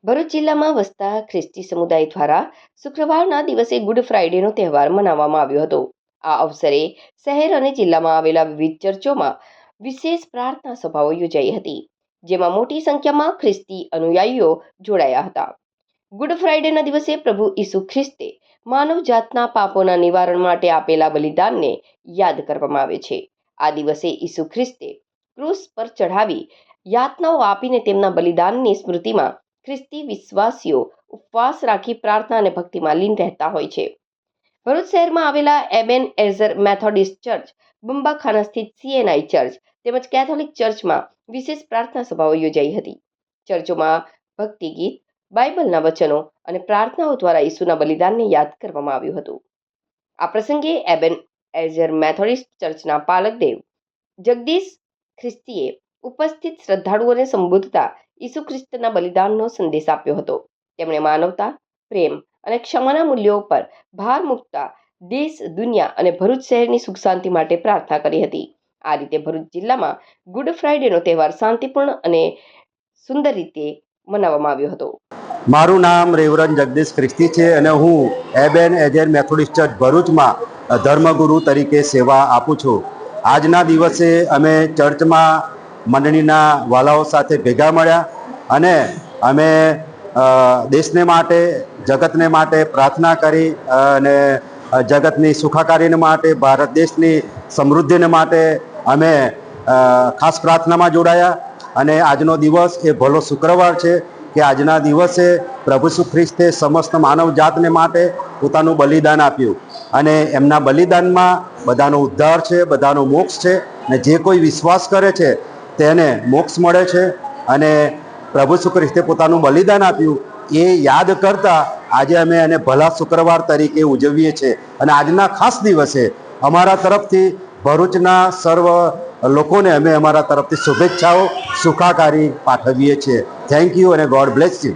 ભરૂચ જિલ્લામાં વસતા ખ્રિસ્તી સમુદાય દ્વારા શુક્રવારના દિવસે ગુડ ફ્રાઇડેનો તહેવાર મનાવવામાં આવ્યો હતો. આ અવસરે શહેર અને જિલ્લામાં આવેલા વિવિધ ચર્ચોમાં વિશેષ પ્રાર્થના સભાઓ યોજાઈ હતી, જેમાં મોટી સંખ્યામાં ખ્રિસ્તી અનુયાયીઓ જોડાયા હતા. ગુડ ફ્રાઇડેના દિવસે પ્રભુ ઈસુ ખ્રિસ્તે માનવજાતના પાપોના નિવારણ માટે આપેલા બલિદાનને યાદ કરવામાં આવે છે. આ દિવસે ઈસુ ખ્રિસ્તે ક્રૂસ પર ચઢાવી યાતનાઓ આપીને તેમના બલિદાનની સ્મૃતિમાં ખ્રિસ્તી વિશ્વાસીઓ ઉપવાસ રાખી પ્રાર્થના અને ભક્તિમાં લીન રહેતા હોય છે. ભરૂચ શહેરમાં આવેલા એબેન એઝર મેથોડિસ્ટ ચર્ચ, બંબાખાના સ્થિત CNI ચર્ચ તેમજ કેથોલિક ચર્ચમાં વિશેષ પ્રાર્થના સભાઓ યોજાઈ હતી. ચર્ચોમાં ભક્તિ ગીત, બાઇબલના વચનો અને પ્રાર્થનાઓ દ્વારા ઈસુના બલિદાનને યાદ કરવામાં આવ્યું હતું. આ પ્રસંગે એબેન એઝર મેથોડિસ્ટ ચર્ચના પાલક દેવ જગદીશ ખ્રિસ્તીએ ઉપસ્થિત શ્રદ્ધાળુઓને સંબોધતા ઈસુ ખ્રિસ્તના બલિદાનનો સંદેશ આપ્યો હતો. તેમણે માનવતા, પ્રેમ અને ક્ષમાના મૂલ્યો પર ભાર મૂકતા દેશ, દુનિયા અને ભરૂચ શહેરની સુખ શાંતિ માટે પ્રાર્થના કરી હતી. આ રીતે ભરૂચ જિલ્લામાં ગુડ ફ્રાઇડેનો તહેવાર શાંતિપૂર્ણ અને સુંદર રીતે મનાવવામાં આવ્યો હતો. મારું નામ રેવરન જગદીશ ખ્રિસ્તી છે અને હું એબેન એઝર મેથોડિસ્ટ ચર્ચ ભરૂચમાં ધર્મગુરુ તરીકે સેવા આપું છું. આજના દિવસે અમે ચર્ચમાં મંડળીના વાલાઓ સાથે ભેગા મળ્યા અને અમે દેશને માટે, જગતને માટે પ્રાર્થના કરી અને જગતની સુખાકારીને માટે, ભારત દેશની સમૃદ્ધિને માટે અમે ખાસ પ્રાર્થનામાં જોડાયા. અને આજનો દિવસ એ ભલો શુક્રવાર છે કે આજના દિવસે પ્રભુ ઈસુ ખ્રિસ્તે સમસ્ત માનવ જાતને માટે પોતાનું બલિદાન આપ્યું અને એમના બલિદાનમાં બધાનો ઉદ્ધાર છે, બધાનો મોક્ષ છે અને જે કોઈ વિશ્વાસ કરે છે તેને મોક્ષ મળે છે. અને પ્રભુ ઈસુ ખ્રિસ્તે પોતાનું બલિદાન આપ્યું એ યાદ કરતા આજે અમે એને ભલા શુક્રવાર તરીકે ઉજવીએ છીએ. અને આજના ખાસ દિવસે અમારા તરફથી ભરૂચના સર્વ લોકોને અમે અમારા તરફથી શુભેચ્છાઓ, સુખાકારી પાઠવીએ છીએ. થેન્ક યુ અને ગોડ બ્લેસ યુ.